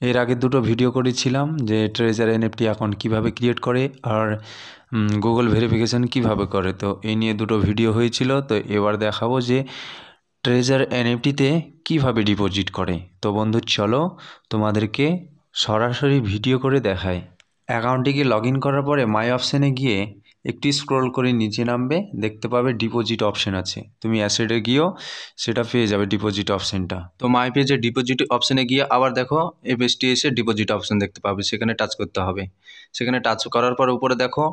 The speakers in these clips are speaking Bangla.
এর আগে দুটো ভিডিও করেছিলাম যে ট্রেজার এনএফটি অ্যাকাউন্ট কীভাবে ক্রিয়েট করে আর গুগল ভেরিফিকেশান কিভাবে করে। তো এই নিয়ে দুটো ভিডিও হয়েছিল। তো এবার দেখাবো যে ট্রেজার এনএফটিতে কিভাবে ডিপোজিট করে। তো বন্ধু চলো তোমাদেরকে সরাসরি ভিডিও করে দেখায়। অ্যাকাউন্টটিকে লগ ইন করার পরে মাই অপশানে গিয়ে একটু স্ক্রল করে নিচে নামবে, দেখতে পাবে ডিপোজিট অপশান আছে। তুমি অ্যাসেটে গিয়েও সেটা পেয়ে যাবে ডিপোজিট অপশানটা। তো মাই পেজে ডিপোজিট অপশানে গিয়ে আবার দেখো এফএসটি এসে ডিপোজিট অপশান দেখতে পাবে, সেখানে টাচ করতে হবে। সেখানে টাচ করার পর উপরে দেখো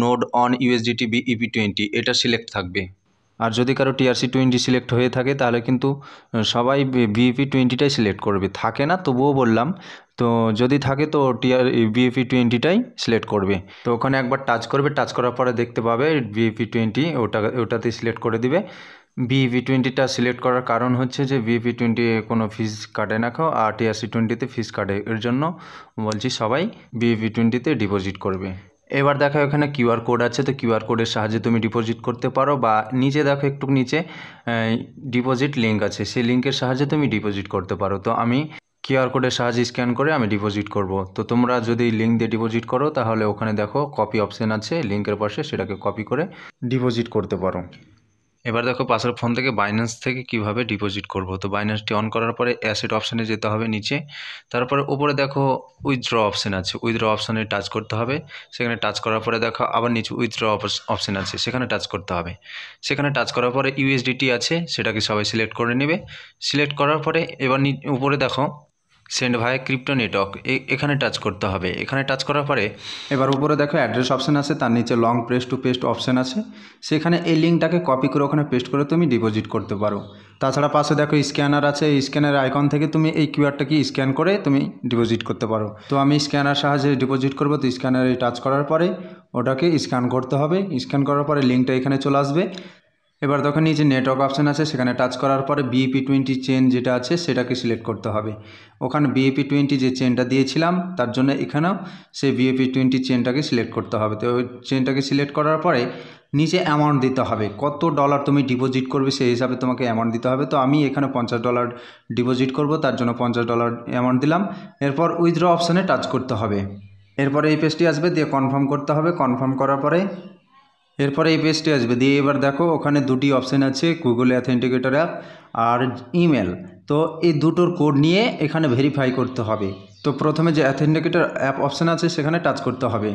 নোড অন ইউএসডিটি বিইপি20 এটা সিলেক্ট থাকবে। আর যদি কারো TRC20 সিলেক্ট হয়ে থাকে তাহলে কিন্তু সবাই বিইপি20টাই সিলেক্ট করবে। থাকে না তবুও বললাম, তো যদি থাকে তো বিইপি20টাই সিলেক্ট করবে। তো ওখানে একবার টাচ করবে, টাচ করার পরে দেখতে পাবে বিইপি20 ওটাতে সিলেক্ট করে দিবে। বিইপি20টা সিলেক্ট করার কারণ হচ্ছে যে বিইপি20 কোনো ফিস কাটে না খাও, আর TRC20তে ফিস কাটে। এর জন্য বলছি সবাই বিইপি20তে ডিপোজিট করবে। এবার দেখো এখানে কিউআর কোড আছে, তো কিউআর কোডের সাহায্যে তুমি ডিপোজিট করতে পারো, বা নিচে দেখো একটু নিচে ডিপোজিট লিঙ্ক আছে, সেই লিঙ্কের সাহায্যে তুমি ডিপোজিট করতে পারো। তো আমি কিউআর কোডের সাহায্যে স্ক্যান করে আমি ডিপোজিট করব। তো তোমরা যদি লিঙ্ক দিয়ে ডিপোজিট করো তাহলে ওখানে দেখো কপি অপশান আছে লিঙ্কের পাশে, সেটাকে কপি করে ডিপোজিট করতে পারো। এবার দেখো পাশের ফোন থেকে বাইন্যান্স থেকে কিভাবে ডিপোজিট করব। তো বাইন্যান্সটি অন করার পরে অ্যাসেট অপশানে যেতে হবে নিচে, তারপরে উপরে দেখো উইথড্র অপশান আছে, উইথড্র অপশানে টাচ করতে হবে। সেখানে টাচ করার পরে দেখো আবার নিচে উইথড্র অপশান আছে, সেখানে টাচ করতে হবে। সেখানে টাচ করার পরে ইউএসডিটি আছে, সেটাকে সবাই সিলেক্ট করে নেবে। সিলেক্ট করার পরে এবার উপরে দেখো সেন্ড ভায়া ক্রিপ্টো নেটওয়ার্ক, এখানে টাচ করতে হবে। এখানে টাচ করার পরে এবার উপরে দেখো অ্যাড্রেস অপশান আছে, তার নিচে long press to paste option আছে, সেখানে এই লিঙ্কটাকে কপি করে ওখানে পেস্ট করে তুমি ডিপোজিট করতে পারো। তাছাড়া পাশে দেখো স্ক্যানার আছে, এই স্ক্যানার আইকন থেকে তুমি এই কিউআরটাকে স্ক্যান করে তুমি ডিপোজিট করতে পারো। তো আমি স্ক্যানার সাহায্যে ডিপোজিট করবো। তো স্ক্যানারে টাচ করার পরে ওটাকে স্ক্যান করতে হবে। স্ক্যান করার পরে লিঙ্কটা এখানে চলে আসবে। এবার দেখো নিচে নেটওয়ার্ক অপশান আছে, সেখানে টাচ করার পরে বিইপি20 চেন যেটা আছে সেটাকে সিলেক্ট করতে হবে। ওখানে বিইপি20 যে চেনটা দিয়েছিলাম তার জন্য এখানেও সেই বিইপি20 চেনটাকে সিলেক্ট করতে হবে। তো ওই চেনটাকে সিলেক্ট করার পরে নিচে অ্যামাউন্ট দিতে হবে, কত ডলার তুমি ডিপোজিট করবে সেই হিসাবে তোমাকে অ্যামাউন্ট দিতে হবে। তো আমি এখানে $50 ডিপোজিট করব, তার জন্য $50 অ্যামাউন্ট দিলাম। এরপর উইথড্র অপশানে টাচ করতে হবে। এরপরে এই পেজটি আসবে, দিয়ে কনফার্ম করতে হবে। কনফার্ম করার পরে এরপরে এই পেজটি আসবে, দিয়ে এবার দেখো ওখানে দুটি অপশান আছে, গুগল অথেন্টিকেটর অ্যাপ আর ইমেল। তো এই দুটোর কোড নিয়ে এখানে ভেরিফাই করতে হবে। তো প্রথমে যে অথেন্টিকেটর অ্যাপ অপশান আছে সেখানে টাচ করতে হবে।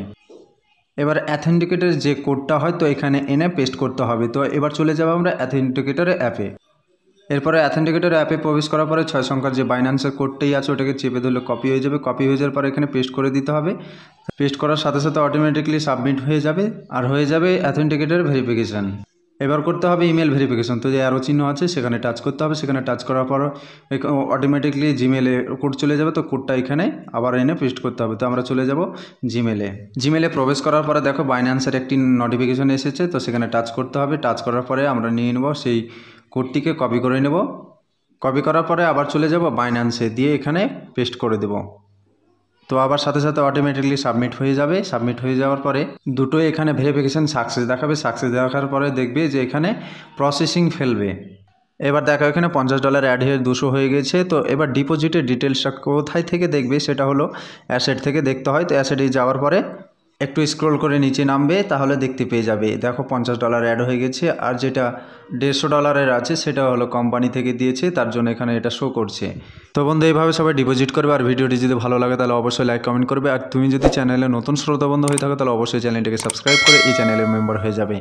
এবার অথেন্টিকেটর যে কোডটা হয় তো এখানে এনে পেস্ট করতে হবে। তো এবার চলে যাবো আমরা অথেন্টিকেটরের অ্যাপে। এরপরে অথেন্টিকেটর অ্যাপে প্রবেশ করার পরে 6 সংখ্যার যে বাইন্যান্সের কোডটাই আছে ওটাকে চেপে ধরলে কপি হয়ে যাবে। কপি হয়ে যাওয়ার পরে এখানে পেস্ট করে দিতে হবে। পেস্ট করার সাথে সাথে অটোমেটিকলি সাবমিট হয়ে যাবে, আর হয়ে যাবে অথেন্টিকেটর ভেরিফিকেশান। এবার করতে হবে ইমেল ভেরিফিকেশান। তো যে অ্যারো চিহ্ন আছে সেখানে টাচ করতে হবে। সেখানে টাচ করার পর অটোমেটিকলি জিমেলে কোড চলে যাবে। তো কোডটা এখানে আবার এনে পেস্ট করতে হবে। তো আমরা চলে যাব জিমেলে। জিমেলে প্রবেশ করার পরে দেখো বাইন্যান্সের একটি নোটিফিকেশান এসেছে, তো সেখানে টাচ করতে হবে। টাচ করার পরে আমরা নিয়ে নেব সেই কোডটিকে, কপি করে নেব। কপি করার পরে আবার চলে যাব বাইন্যান্সে, দিয়ে এখানে পেস্ট করে দেব। তো আবার সাথে সাথে অটোমেটিকলি সাবমিট হয়ে যাবে। সাবমিট হয়ে যাওয়ার পরে দুটোই এখানে ভেরিফিকেশান সাকসেস দেখাবে। সাকসেস দেখার পরে দেখবে যে এখানে প্রসেসিং ফেলবে। এবার দেখো এখানে $50 অ্যাড হয়ে 200 হয়ে গেছে। তো এবার ডিপোজিটের ডিটেলসটা কোথায় থেকে দেখবে, সেটা হলো অ্যাসেট থেকে দেখতে হয়। তো অ্যাসেটে যাওয়ার পরে একটু স্ক্রল করে নিচে নামবে, তাহলে দেখতে পেয়ে যাবে দেখো $50 অ্যাড হয়ে গেছে। আর যেটা $150 আছে সেটা হলো কোম্পানি থেকে দিয়েছে, তার জন্য এখানে এটা শো করছে। তো বন্ধু এইভাবে সবাই ডিপোজিট করবে। আর ভিডিওটি যদি ভালো লাগে তাহলে অবশ্যই লাইক কমেন্ট করবে। আর তুমি যদি চ্যানেলে নতুন শ্রোতা বন্ধু হয়ে থাকো তাহলে অবশ্যই চ্যানেলটিকে সাবস্ক্রাইব করে এই চ্যানেলের মেম্বার হয়ে যাবে।